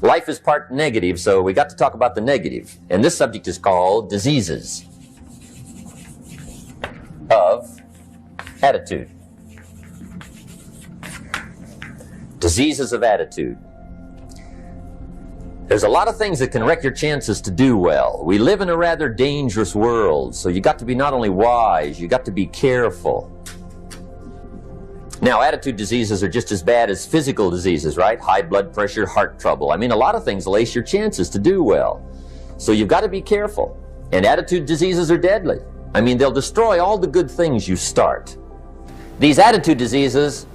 Life is part negative, so we got to talk about the negative. And this subject is called diseases of attitude. Diseases of attitude. There's a lot of things that can wreck your chances to do well. We live in a rather dangerous world, so you got to be not only wise, you got to be careful. Now, attitude diseases are just as bad as physical diseases, right? High blood pressure, heart trouble. I mean, a lot of things lace your chances to do well. So you've got to be careful. And attitude diseases are deadly. I mean, they'll destroy all the good things you start. These attitude diseases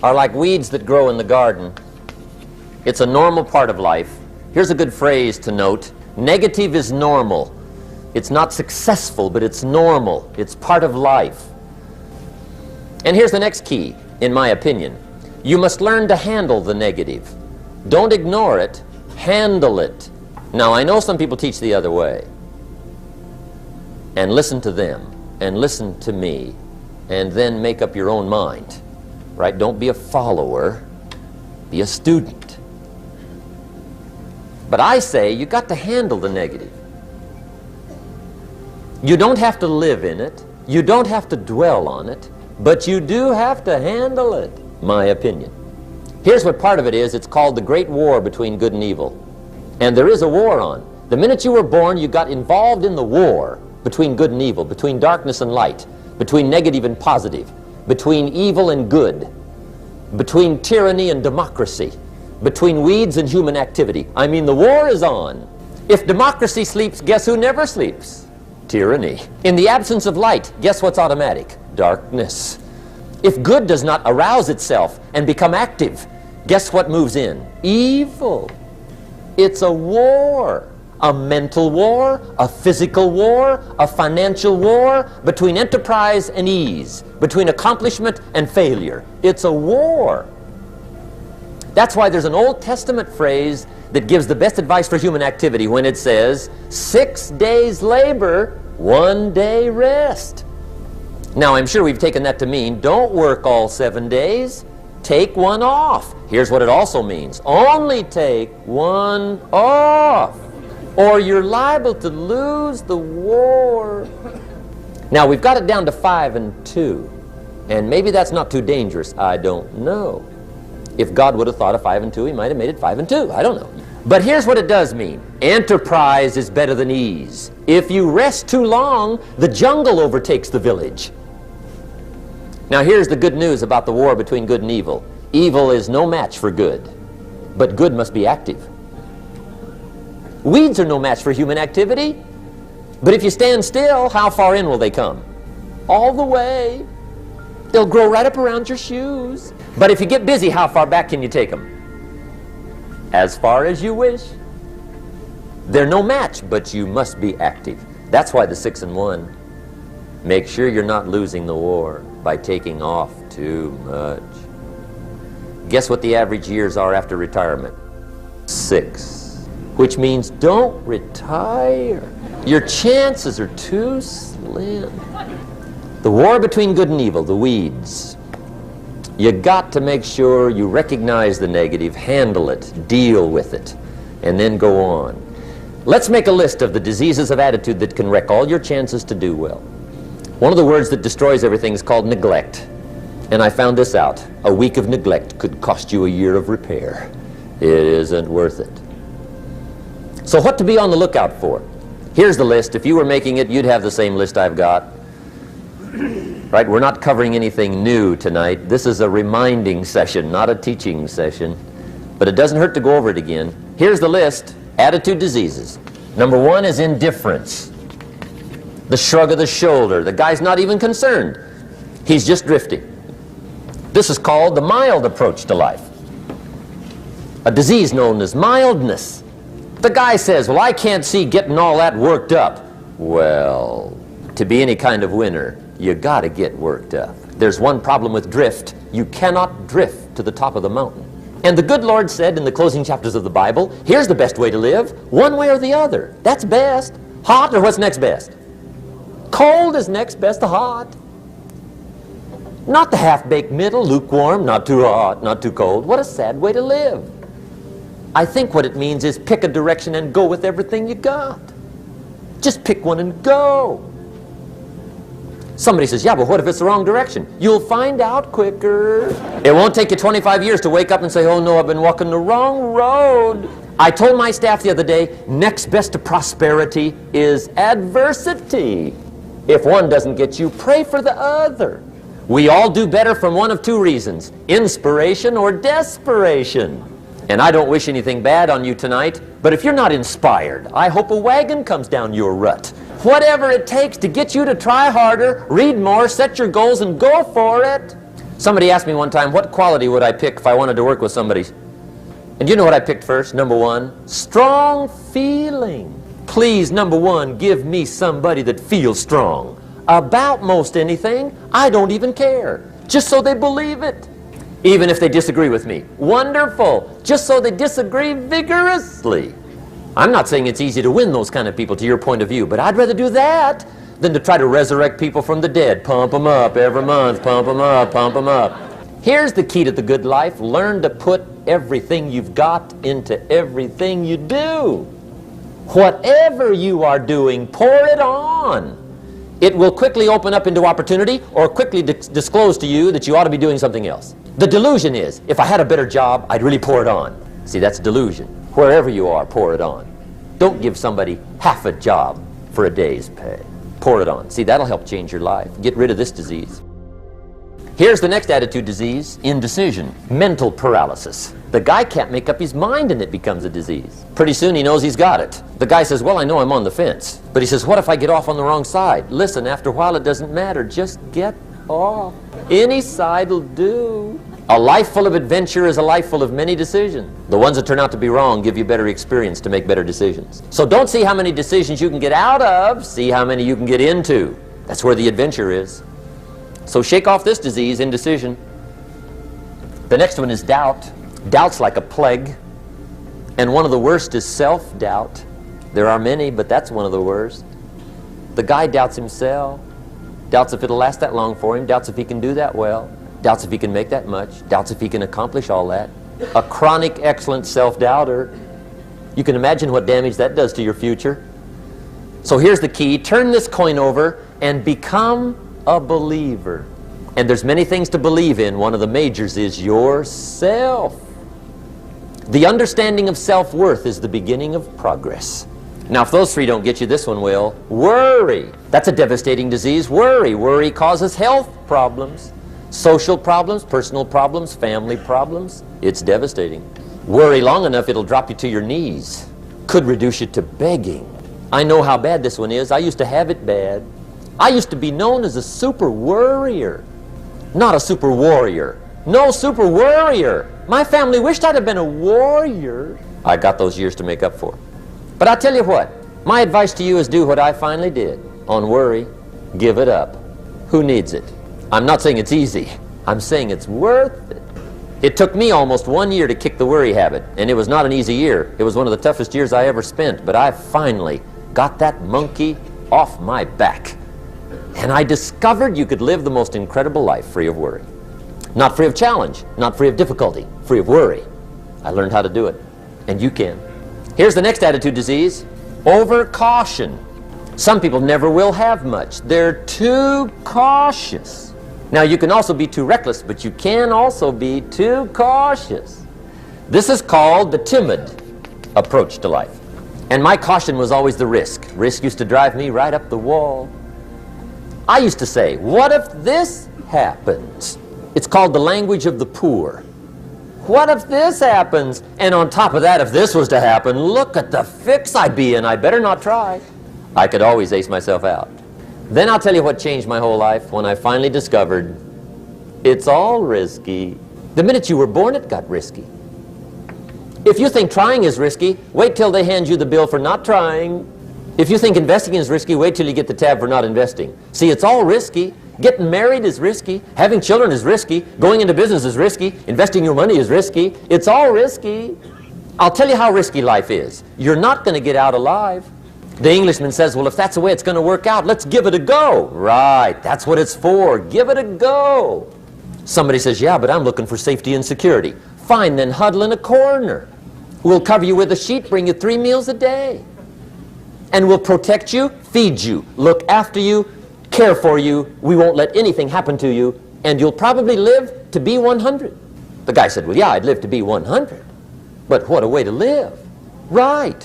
are like weeds that grow in the garden. It's a normal part of life. Here's a good phrase to note. Negative is normal. It's not successful, but it's normal. It's part of life. And here's the next key, in my opinion. You must learn to handle the negative. Don't ignore it. Handle it. Now, I know some people teach the other way. And listen to them. And listen to me. And then make up your own mind. Right? Don't be a follower. Be a student. But I say you got to handle the negative. You don't have to live in it. You don't have to dwell on it. But you do have to handle it, my opinion. Here's what part of it is. It's called the great war between good and evil. And there is a war on. The minute you were born, you got involved in the war between good and evil, between darkness and light, between negative and positive, between evil and good, between tyranny and democracy, between weeds and human activity. I mean, the war is on. If democracy sleeps, guess who never sleeps? Tyranny. In the absence of light, guess what's automatic? Darkness. If good does not arouse itself and become active, guess what moves in? Evil. It's a war. A mental war, a physical war, a financial war, between enterprise and ease, between accomplishment and failure. It's a war. That's why there's an Old Testament phrase that gives the best advice for human activity when it says, 6 days labor, 1 day rest. Now, I'm sure we've taken that to mean, don't work all 7 days, take one off. Here's what it also means, only take one off, or you're liable to lose the war. Now, we've got it down to 5 and 2, and maybe that's not too dangerous, I don't know. If God would have thought of 5 and 2, he might have made it 5 and 2, I don't know. But here's what it does mean. Enterprise is better than ease. If you rest too long, the jungle overtakes the village. Now here's the good news about the war between good and evil. Evil is no match for good, but good must be active. Weeds are no match for human activity, but if you stand still, how far in will they come? All the way. They'll grow right up around your shoes. But if you get busy, how far back can you take them? As far as you wish. They're no match, but you must be active. That's why the 6 and 1. Make sure you're not losing the war by taking off too much. Guess what the average years are after retirement? 6. Which means don't retire. Your chances are too slim. The war between good and evil, the weeds. You got to make sure you recognize the negative, handle it, deal with it, and then go on. Let's make a list of the diseases of attitude that can wreck all your chances to do well. One of the words that destroys everything is called neglect. And I found this out. A week of neglect could cost you a year of repair. It isn't worth it. So what to be on the lookout for? Here's the list. If you were making it, you'd have the same list I've got. Right? We're not covering anything new tonight. This is a reminding session, not a teaching session. But it doesn't hurt to go over it again. Here's the list. Attitude diseases. Number 1 is indifference. The shrug of the shoulder. The guy's not even concerned. He's just drifting. This is called the mild approach to life. A disease known as mildness. The guy says, well, I can't see getting all that worked up. Well, to be any kind of winner, you got to get worked up. There's one problem with drift. You cannot drift to the top of the mountain. And the good Lord said in the closing chapters of the Bible, here's the best way to live, one way or the other. That's best. Hot or what's next best? Cold is next best to hot. Not the half-baked middle, lukewarm, not too hot, not too cold. What a sad way to live. I think what it means is pick a direction and go with everything you got. Just pick one and go. Somebody says, yeah, but what if it's the wrong direction? You'll find out quicker. It won't take you 25 years to wake up and say, oh no, I've been walking the wrong road. I told my staff the other day, next best to prosperity is adversity. If one doesn't get you, pray for the other. We all do better from one of two reasons, inspiration or desperation. And I don't wish anything bad on you tonight, but if you're not inspired, I hope a wagon comes down your rut. Whatever it takes to get you to try harder, read more, set your goals, and go for it. Somebody asked me one time, what quality would I pick if I wanted to work with somebody? And you know what I picked first? Number one, strong feeling. Please, number one, give me somebody that feels strong. About most anything, I don't even care. Just so they believe it. Even if they disagree with me. Wonderful. Just so they disagree vigorously. I'm not saying it's easy to win those kind of people to your point of view, but I'd rather do that than to try to resurrect people from the dead. Pump them up every month, pump them up, pump them up. Here's the key to the good life. Learn to put everything you've got into everything you do. Whatever you are doing, pour it on. It will quickly open up into opportunity or quickly disclose to you that you ought to be doing something else. The delusion is, if I had a better job, I'd really pour it on. See, that's delusion. Wherever you are, pour it on. Don't give somebody half a job for a day's pay. Pour it on. See, that'll help change your life. Get rid of this disease. Here's the next attitude disease, indecision, mental paralysis. The guy can't make up his mind and it becomes a disease. Pretty soon he knows he's got it. The guy says, well, I know I'm on the fence. But he says, what if I get off on the wrong side? Listen, after a while it doesn't matter. Just get off. Any side will do. A life full of adventure is a life full of many decisions. The ones that turn out to be wrong give you better experience to make better decisions. So don't see how many decisions you can get out of, see how many you can get into. That's where the adventure is. So shake off this disease, indecision. The next one is doubt. Doubt's like a plague. And one of the worst is self-doubt. There are many, but that's one of the worst. The guy doubts himself. Doubts if it'll last that long for him. Doubts if he can do that well. Doubts if he can make that much. Doubts if he can accomplish all that. A chronic, excellent self-doubter. You can imagine what damage that does to your future. So here's the key. Turn this coin over and become a believer. And there's many things to believe in. One of the majors is yourself. The understanding of self-worth is the beginning of progress. Now, if those three don't get you, this one will. Worry. That's a devastating disease. Worry. Worry causes health problems. Social problems, personal problems, family problems. It's devastating. Worry long enough, it'll drop you to your knees. Could reduce you to begging. I know how bad this one is. I used to have it bad. I used to be known as a super worrier. Not a super warrior. No, super worrier. My family wished I'd have been a warrior. I got those years to make up for. But I tell you what, my advice to you is do what I finally did on worry. Give it up. Who needs it? I'm not saying it's easy. I'm saying it's worth it. It took me almost 1 year to kick the worry habit, and it was not an easy year. It was one of the toughest years I ever spent, but I finally got that monkey off my back. And I discovered you could live the most incredible life free of worry. Not free of challenge, not free of difficulty, free of worry. I learned how to do it, and you can. Here's the next attitude disease, over-caution. Some people never will have much. They're too cautious. Now, you can also be too reckless, but you can also be too cautious. This is called the timid approach to life. And my caution was always the risk. Risk used to drive me right up the wall. I used to say, what if this happens? It's called the language of the poor. What if this happens? And on top of that, if this was to happen, look at the fix I'd be in. I better not try. I could always ace myself out. Then I'll tell you what changed my whole life when I finally discovered it's all risky. The minute you were born, it got risky. If you think trying is risky, wait till they hand you the bill for not trying. If you think investing is risky, wait till you get the tab for not investing. See, it's all risky. Getting married is risky. Having children is risky. Going into business is risky. Investing your money is risky. It's all risky. I'll tell you how risky life is. You're not going to get out alive. The Englishman says, well, if that's the way it's going to work out, let's give it a go. Right, that's what it's for. Give it a go. Somebody says, yeah, but I'm looking for safety and security. Fine, then huddle in a corner. We'll cover you with a sheet, bring you 3 meals a day. And we'll protect you, feed you, look after you, care for you. We won't let anything happen to you. And you'll probably live to be 100. The guy said, well, yeah, I'd live to be 100. But what a way to live. Right.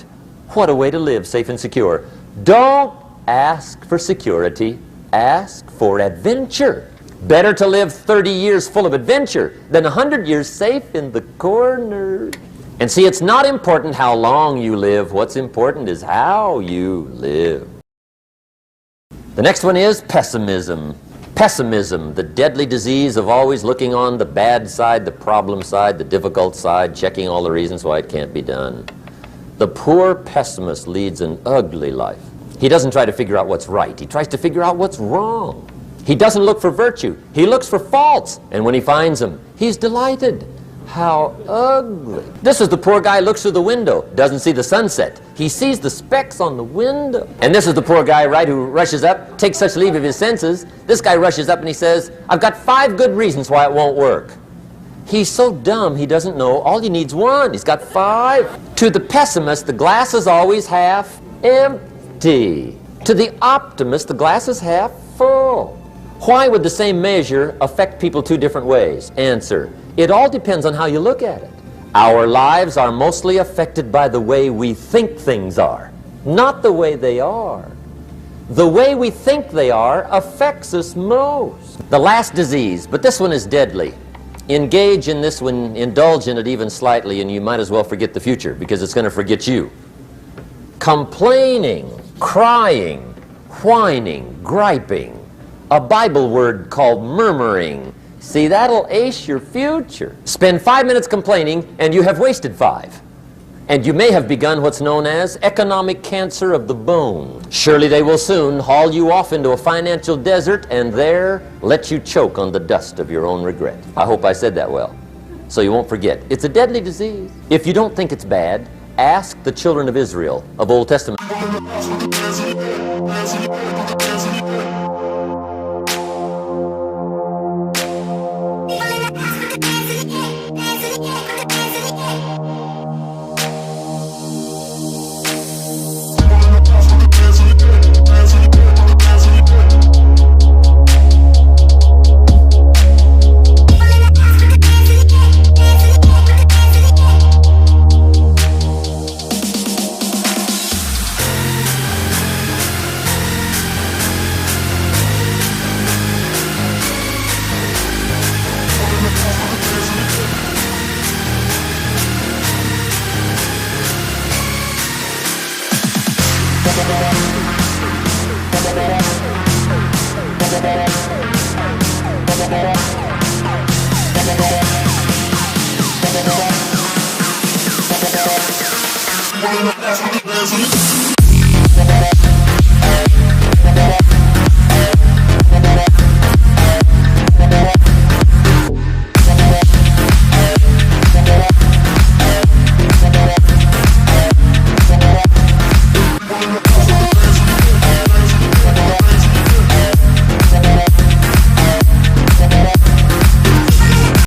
What a way to live, safe and secure. Don't ask for security. Ask for adventure. Better to live 30 years full of adventure than 100 years safe in the corner. And see, it's not important how long you live. What's important is how you live. The next one is pessimism. Pessimism, the deadly disease of always looking on the bad side, the problem side, the difficult side, checking all the reasons why it can't be done. The poor pessimist leads an ugly life. He doesn't try to figure out what's right. He tries to figure out what's wrong. He doesn't look for virtue. He looks for faults. And when he finds them, he's delighted. How ugly. This is the poor guy who looks through the window, doesn't see the sunset. He sees the specks on the window. And this is the poor guy, right, who rushes up, takes such leave of his senses. This guy rushes up and he says, I've got 5 good reasons why it won't work. He's so dumb he doesn't know all he needs 1. He's got 5. To the pessimist, the glass is always half empty. To the optimist, the glass is half full. Why would the same measure affect people 2 different ways? Answer, it all depends on how you look at it. Our lives are mostly affected by the way we think things are, not the way they are. The way we think they are affects us most. The last disease, but this one is deadly. Engage in this one, indulge in it even slightly, and you might as well forget the future because it's going to forget you. Complaining, crying, whining, griping. A Bible word called murmuring. See, that'll ace your future. Spend 5 minutes complaining and you have wasted 5. And you may have begun what's known as economic cancer of the bone. Surely they will soon haul you off into a financial desert and there let you choke on the dust of your own regret. I hope I said that well, so you won't forget. It's a deadly disease. If you don't think it's bad, ask the children of Israel of Old Testament. There's